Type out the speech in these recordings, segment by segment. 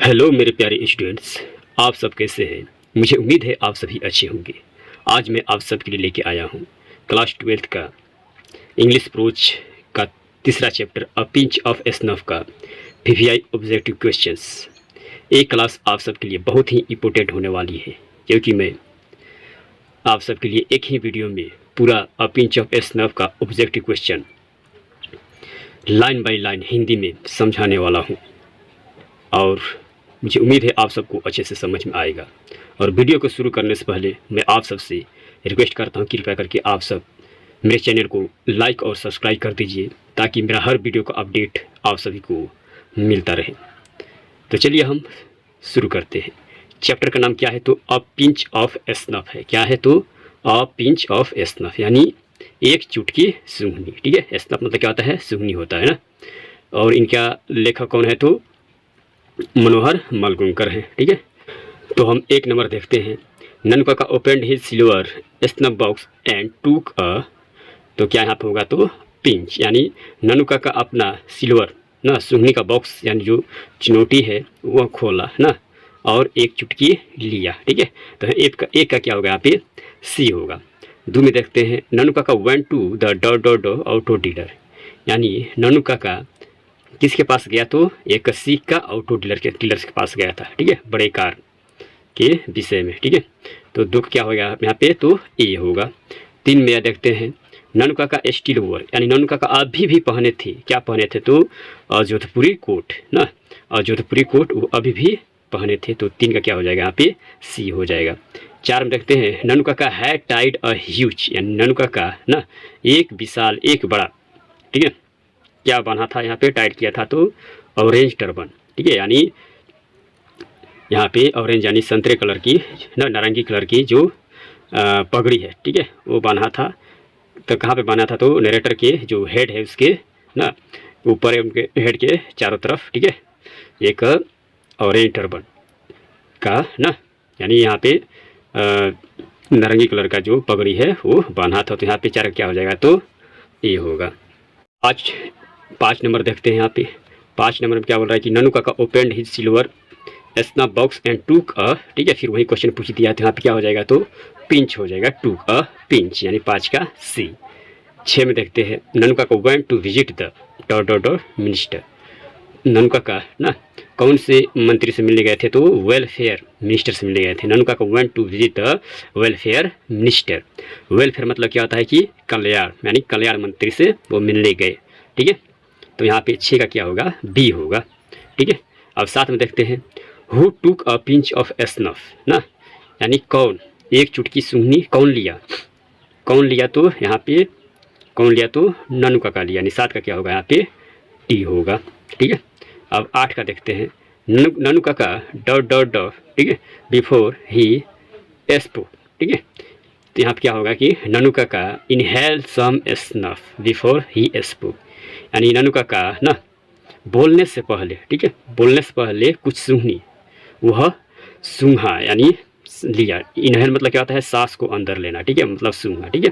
Hello मेरे प्यारे students, आप सब कैसे हैं। मुझे उम्मीद है आप सभी अच्छे होंगे। आज मैं आप सब के लिए लेके आया हूँ क्लास 12th का इंग्लिश प्रोच का तीसरा chapter a pinch of snuff का पीवीआई ऑब्जेक्टिव क्वेश्चंस। एक क्लास आप सब के लिए बहुत ही इम्पोर्टेंट होने वाली है, क्योंकि मैं आप सब के लिए एक ही वीडियो में पूरा अ पिंच ऑफ स्नफ का objective question line by line Hindi में समझाने वाला हूँ और मुझे उम्मीद है आप सबको अच्छे से समझ में आएगा। और वीडियो को शुरू करने से पहले मैं आप सबसे रिक्वेस्ट करता हूं, कृपया करके आप सब मेरे चैनल को लाइक और सब्सक्राइब कर दीजिए, ताकि मेरा हर वीडियो का अपडेट आप सभी को मिलता रहे। तो चलिए हम शुरू करते हैं। चैप्टर का नाम क्या है? तो अ पिंच ऑफ स्नफ है। क्या है? तो अ पिंच ऑफ स्नफ, यानी एक चुटकी सूंघनी। ठीक है, स्नफ मतलब क्या होता है? सूंघनी होता है ना। और इनका लेखक कौन है? तो मनोहर मालगुंकर है। ठीक है, तो हम एक नंबर देखते हैं। Nankaka opened his silver snuff box and टूक अ, तो क्या यहाँ पे होगा? तो पिंच, यानी ननकाका अपना सिल्वर ना सूंघने का बॉक्स यानी जो चिनौटी है वह खोला ना और एक चुटकी लिया। ठीक है, तो एक का क्या होगा? यहाँ पे सी होगा। दो में देखते हैं। ननकाका वेंट टू द डॉ ऑटो डीलर, यानी ननकाका किसके पास गया? तो एक सी का ऑटो डीलर के पास गया था। ठीक है, बड़े कार के विषय में। ठीक है, तो दुख क्या होगा यहाँ पे? तो ए होगा। तीन में देखते हैं। ननकाका स्टील ओवर, यानी ननकाका अभी भी पहने थे। क्या पहने थे? तो जोधपुरी कोट ना, जोधपुरी कोट वो अभी भी पहने थे। तो तीन का क्या हो जाएगा? यहाँ पे सी हो जाएगा। चार में देखते हैं। Nankaka had Tide a huge, यानी ननकाका ना एक विशाल एक बड़ा, ठीक है, क्या बना था? यहाँ पे टाइट किया था। तो ऑरेंज टर्बन। ठीक है, यानी यहाँ पे ऑरेंज यानी संतरे कलर की ना नारंगी कलर की जो पगड़ी है, ठीक है, वो बांधा था। तो कहाँ पे बांधा था? तो नरेटर के जो हेड है उसके ना ऊपर है, उनके हेड के चारों तरफ। ठीक है, एक ऑरेंज टर्बन का ना, यानी यहाँ पे नारंगी कलर का जो पगड़ी है वो बांधा था। तो यहाँ पे चार क्या हो जाएगा? तो ये होगा। पाँच नंबर देखते हैं। यहाँ पे पाँच नंबर में क्या बोल रहा है कि Nankaka opened his silver snuff box and टूक अ, ठीक है, फिर वही क्वेश्चन पूछ दिया। तो यहाँ पे क्या हो जाएगा? तो पिंच हो जाएगा। टूक अ पिंच, यानी पाँच का सी। छः में देखते हैं। Nankaka went to visit the dot minister, Nankaka ना कौन से मंत्री से मिलने गए थे? तो वेलफेयर मिनिस्टर से मिलने गए थे। Nankaka went to visit the welfare minister. Welfare मतलब क्या होता है कि कल्याण, यानी कल्याण मंत्री से वो मिलने गए। ठीक है, तो यहाँ पे छः का क्या होगा? बी होगा। ठीक है, अब साथ में देखते हैं। Who took a pinch of snuff ना, यानी कौन एक चुटकी सूंघनी कौन लिया? कौन लिया? तो यहाँ पे कौन लिया? तो ननकाका लिया, यानी सात का क्या होगा? यहाँ पे टी होगा। ठीक है, अब आठ का देखते हैं। ननकाका डॉट, ठीक है, बिफोर ही स्पोक। ठीक है, तो यहाँ पे क्या होगा कि Nankaka inhale some snuff before he spoke, यानी ननकाका ना बोलने से पहले, ठीक है, बोलने से पहले कुछ सूंघनी, वह सूंघा यानी लिया। इनहेल मतलब क्या होता है? सांस को अंदर लेना। ठीक है, मतलब सूंघा। ठीक है,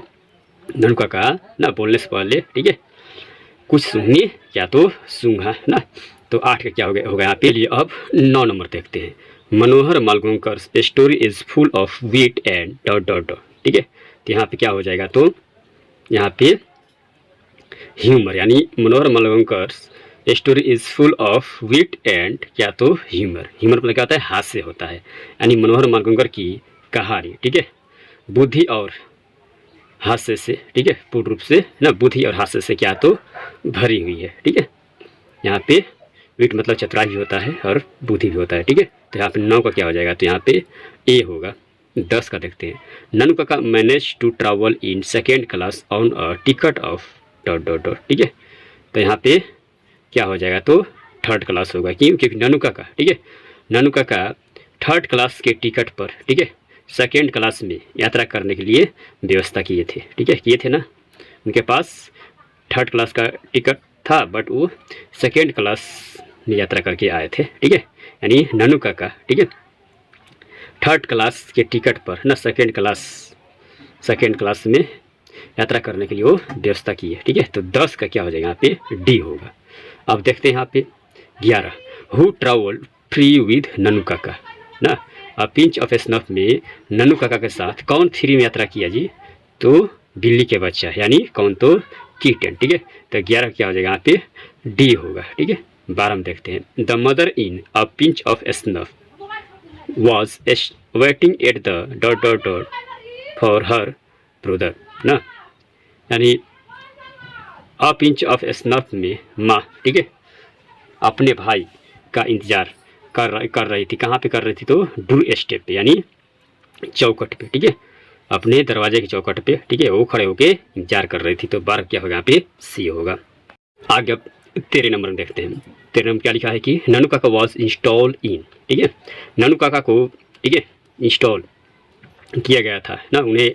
ननकाका ना बोलने से पहले, ठीक है, कुछ सूंघनी क्या? तो सूंघा ना। तो आठ का क्या होगा यहाँ पे? लिए अब 9 नंबर देखते हैं। Manohar Malgonkar story is full of wit and dot. ठीक है, तो यहाँ पे क्या हो जाएगा? तो यहाँ पे ह्यूमर, यानी Manohar Malgonkar story is full of wit and क्या? तो ह्यूमर। ह्यूमर मतलब क्या होता है? हास्य होता है, यानी मनोहर मालगुंकर की कहानी, ठीक है, बुद्धि और हास्य से, ठीक है, पूर्ण रूप से ना बुद्धि और हास्य से क्या? तो भरी हुई है। ठीक है, यहाँ पे विट मतलब चतुराई भी होता है और बुद्धि भी होता है। ठीक है, तो यहाँ पे 9 का क्या हो जाएगा? तो यहाँ पे ए होगा। 10 का देखते हैं। Nankaka manage to travel in second class on a ticket of dot. ठीक है, तो यहाँ पे क्या हो जाएगा? तो थर्ड क्लास होगा। क्यों? क्योंकि ननकाका, ठीक है, ननकाका थर्ड क्लास के टिकट पर, ठीक है, सेकेंड क्लास में यात्रा करने के लिए व्यवस्था किए थे। ठीक है, किए थे ना, उनके पास थर्ड क्लास का टिकट था, बट वो सेकेंड क्लास में यात्रा करके आए थे। ठीक है, यानी ननकाका, ठीक है, थर्ड क्लास के टिकट पर ना सेकेंड क्लास में यात्रा करने के लिए वो व्यवस्था की है। ठीक है, तो 10 का क्या हो जाएगा? यहाँ पे डी होगा। अब देखते हैं यहाँ पे 11। Who travelled free with Nannu काका ना। अ पिंच ऑफ स्नफ में नन्नू काका के साथ कौन फ्री में यात्रा किया जी? तो बिल्ली के बच्चा, यानी कौन? तो किटन। ठीक है, तो 11 क्या हो जाएगा यहाँ पे? डी होगा। ठीक है, 12 में देखते हैं। The mother in a pinch of snuff was waiting at the dot dot dot for her brother ना, यानी अ पिंच ऑफ स्नफ में माँ, ठीक है, अपने भाई का इंतजार कर रही थी। कहाँ पे कर रही थी? तो डोर स्टेप पे, यानी चौखट पे। ठीक है, अपने दरवाजे की चौखट पे। ठीक है, वो खड़े होके इंतजार कर रही थी। तो 12 क्या होगा यहाँ पे? सी होगा। आगे अब 13 नंबर में देखते हैं। 13 नंबर क्या लिखा है कि नन्नू काका वॉज इंस्टॉल इन। ठीक है, नन्नू काका को, ठीक है, इंस्टॉल किया गया था ना। उन्हें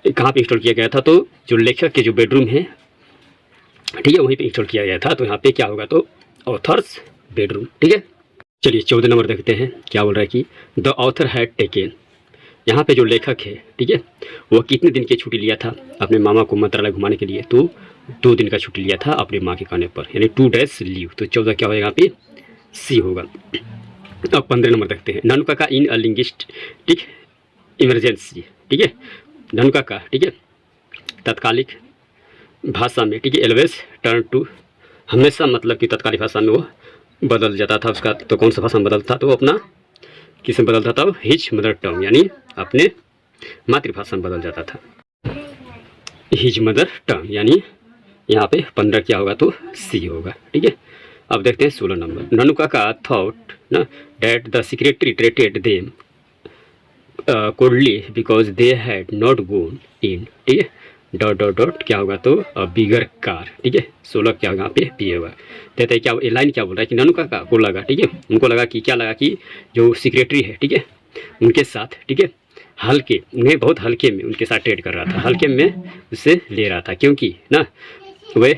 कहाँ पे इंस्टॉल किया गया था? तो जो लेखक के जो बेडरूम है, ठीक है, वहीं पे इंस्टॉल किया गया था। तो यहाँ पे क्या होगा? तो ऑथर्स बेडरूम। ठीक है, चलिए 14 नंबर देखते हैं। क्या बोल रहा है कि द ऑथर हैड टेकन, यहाँ पे जो लेखक है, ठीक है, वो कितने दिन की छुट्टी लिया था अपने मामा को मंत्रालय घुमाने के लिए? तो 2 दिन का छुट्टी लिया था अपनी माँ के कहने पर, यानी 2 days लीव। तो 14 क्या होगा यहाँ पे? सी होगा। अब 15 नंबर देखते हैं। नन्नू काका इन अ लिंग्विस्टिक इमरजेंसी। ठीक है, नन्नू काका, ठीक है, तत्कालिक भाषा में, ठीक है, एलवेज टर्न टू, हमेशा मतलब कि तत्कालिक भाषा में वो बदल जाता था उसका। तो कौन सा भाषा में बदलता? तो अपना किस में बदलता था? हिज मदर टंग, यानी अपने मातृभाषा में बदल जाता था। हिज मदर टंग, यानी यहाँ पे 15 क्या होगा? तो सी होगा। ठीक है, अब देखते हैं 16 नंबर। नन्नू काका थॉट ना that the secretary treated them coldly because they had not gone in. ठीक है, डॉट डॉट डॉट क्या होगा? तो बिगर कार। ठीक है, 16 क्या होगा? यहाँ पे पी होगा। कहते हैं क्या ये लाइन क्या बोल रहा है कि नन्नू काका को लगा, ठीक है, उनको लगा कि क्या लगा कि जो सेक्रेटरी है, ठीक है, उनके साथ, ठीक है, हल्के, उन्हें बहुत हल्के में उनके साथ ट्रेड कर रहा था, हल्के में उससे ले रहा था, क्योंकि ना वह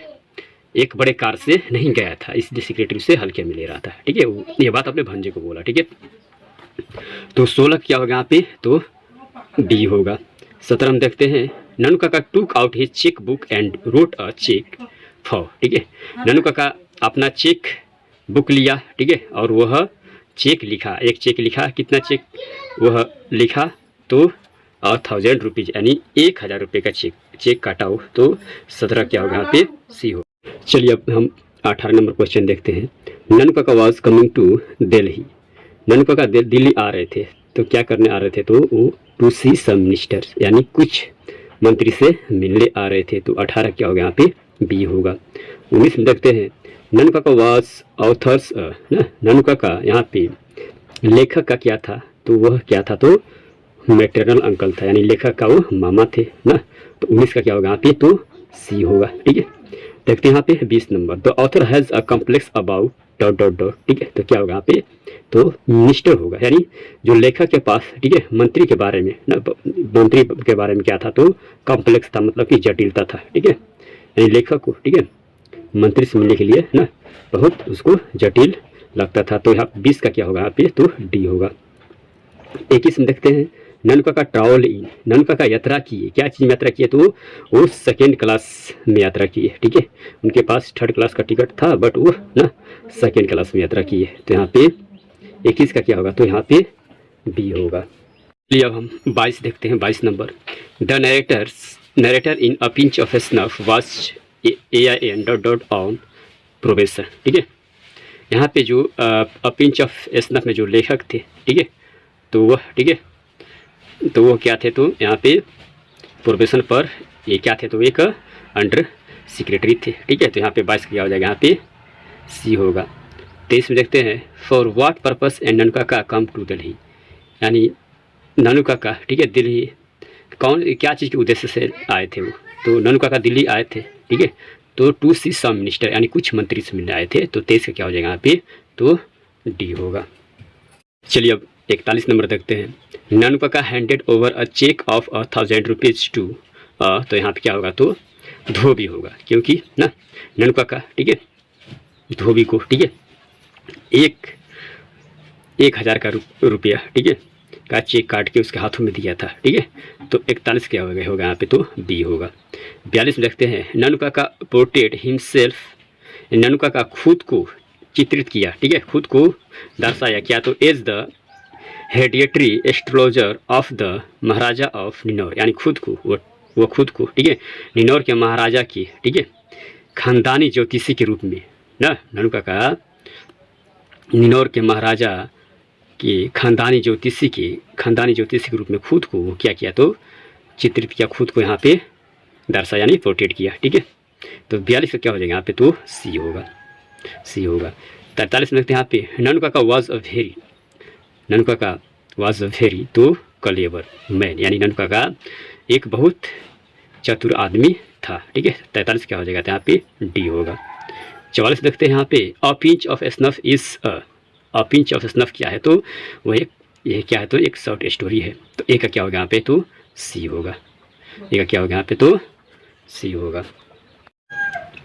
एक बड़े कार से नहीं गया था, इसलिए सेक्रेटरी से हल्के में ले रहा था। ठीक है, ये बात अपने भांजे को बोला। ठीक है, तो 16 क्या होगा यहाँ पे? तो डी होगा। 17 में देखते हैं। Nannu Kaka took out his cheque book and wrote a cheque for. ठीक है, नन्नू काका अपना चेक बुक लिया, ठीक है, और वह चेक लिखा, एक चेक लिखा। कितना चेक वह लिखा? तो 1000 रुपीज़, यानी 1000 रुपये का चेक काटा हो। तो 17 क्या होगा यहाँ पे? सी हो। चलिए अब हम 18 नंबर क्वेश्चन देखते हैं। नन्नू काका was coming to Delhi. Nannu काका दिल्ली आ रहे थे। तो क्या करने आ रहे थे? तो वो टू सी सम मिनिस्टर्स, यानी कुछ मंत्री से मिलने आ रहे थे। तो 18 क्या होगा यहाँ पे? बी होगा। 19 में देखते हैं। नन्नू काका वॉज ऑथर्स ना, नन्नू काका यहाँ पे लेखक का क्या था? तो वह क्या था? तो मैटरनल अंकल था, यानी लेखक का वो मामा थे ना। तो 19 का क्या होगा यहाँ पे? तो सी होगा। ठीक है, देखते हैं यहाँ पे 20 number. The author has a complex about dot dot dot. ठीक है, तो क्या होगा यहाँ पे? तो मिनिस्टर होगा, यानी जो लेखक के पास, ठीक है, मंत्री के बारे में ना, मंत्री के बारे में क्या था? तो कॉम्प्लेक्स था, मतलब कि जटिलता था। ठीक है, यानी लेखक को, ठीक है, मंत्री से मिलने के लिए ना बहुत उसको जटिल लगता था। तो यहाँ 20 का क्या होगा यहाँ पे? तो डी होगा। 21 में देखते हैं। नन्नू काका ट्रैवल इन। नन्नू काका यात्रा किए, क्या चीज़ में यात्रा किए? तो वो 2nd क्लास में यात्रा किए। ठीक है, उनके पास 3rd क्लास का टिकट था, बट वो ना 2nd क्लास में यात्रा किए। तो यहाँ पे 21 का क्या होगा? तो यहाँ पे बी होगा। चलिए अब हम 22 देखते हैं। 22 number. The narrator in a pinch of snuff was AIN dot dot on probation. ठीक है, यहाँ पे जो अ पिंच ऑफ स्नफ में जो लेखक थे, ठीक है, तो वह, ठीक है, तो वो क्या थे? तो यहाँ पे प्रोबेशन पर ये क्या थे? तो एक अंडर सेक्रेटरी थे। ठीक है, तो यहाँ पे 22 क्या हो जाएगा? यहाँ पे सी होगा। 23 में देखते हैं। For what purpose and Nannu काका कम टू दिल्ली, यानी नन्नू काका, ठीक है, दिल्ली कौन क्या चीज़ के उद्देश्य से आए थे वो? तो नन्नू काका दिल्ली आए थे। ठीक है, तो टू सी सम मिनिस्टर, यानी कुछ मंत्री से मिलने आए थे। तो 23 का क्या हो जाएगा यहाँ पे? तो डी होगा। चलिए अब 41 नंबर देखते हैं। Nannu Kaka handed over a cheque of 1000 rupees to, तो यहाँ पे क्या होगा? तो धोबी होगा, क्योंकि ना नन्नू काका, ठीक है, धोबी को, ठीक है, 1000 का रुपया, ठीक है, का चेक काट के उसके हाथों में दिया था। ठीक है, तो 41 क्या होगा यहाँ पे? तो बी होगा। 42 में देखते हैं। नन्नू काका पोर्ट्रेट हिमसेल्फ, नन्नू काका खुद को चित्रित किया, ठीक है, खुद को दर्शाया क्या, तो as the hereditary astrologer of the Maharaja of Ninaur, यानी खुद को वो खुद को, ठीक है, निनौर के महाराजा की, ठीक है, खानदानी ज्योतिषी के रूप में ना, ननु काका निनौर के महाराजा की खानदानी ज्योतिषी के रूप में खुद को वो क्या किया, तो चित्रित किया, खुद को यहाँ पे दर्शाया यानी पोर्ट्रेट किया, ठीक है। तो 42 का क्या हो जाएगा यहाँ पे, तो सी होगा, सी होगा। 43 में देखते हैं यहाँ पे, ननु काका वाज अ वेरी तो कलेवर मैन, यानी ननु काका एक बहुत चतुर आदमी था, ठीक है। 43 क्या हो जाएगा, तो यहाँ पे डी होगा। 44 देखते हैं यहाँ पे, a pinch of snuff is a pinch of snuff क्या है, तो वो ये क्या है, तो एक शॉर्ट स्टोरी है, तो ए का क्या होगा यहाँ पे, तो सी होगा, ए का क्या होगा यहाँ पे, तो सी होगा।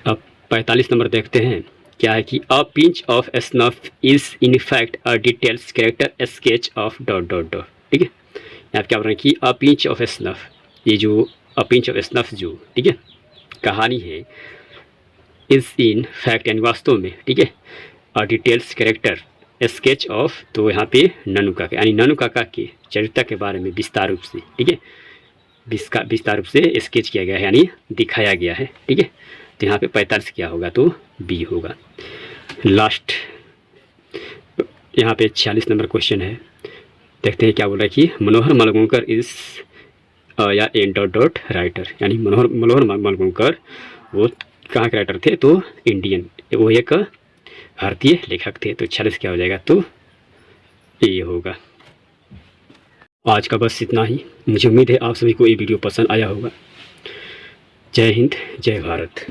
अब 45 नंबर देखते हैं, क्या है कि a pinch of snuff is in fact a details character sketch of dot dot dot, ठीक है। यहाँ पे क्या बोल रहे हैं कि अ पिंच ऑफ स्नफ, ये जो अ पिंच ऑफ स्नफ जो, ठीक है, कहानी है, इज इन फैक्ट यानी वास्तव में, ठीक है, अ डिटेल्स कैरेक्टर स्केच ऑफ, तो यहाँ पे ननु काका यानी ननु काका के चरित्र के बारे में विस्तार रूप से, ठीक है, विस्तार रूप से स्केच किया गया है यानी दिखाया गया है, ठीक है। तो यहाँ पे 45 क्या होगा, तो बी होगा। लास्ट यहाँ पे 46 नंबर क्वेश्चन है, देखते हैं क्या बोल रहा है कि मनोहर मालगोंकर इज या एन डॉट डॉट राइटर, यानी मनोहर मालगोंकर वो कहाँ के राइटर थे, तो इंडियन, वो एक भारतीय लेखक थे। तो 46 क्या हो जाएगा, तो ये होगा। आज का बस इतना ही, मुझे उम्मीद है आप सभी को ये वीडियो पसंद आया होगा। जय हिंद, जय भारत।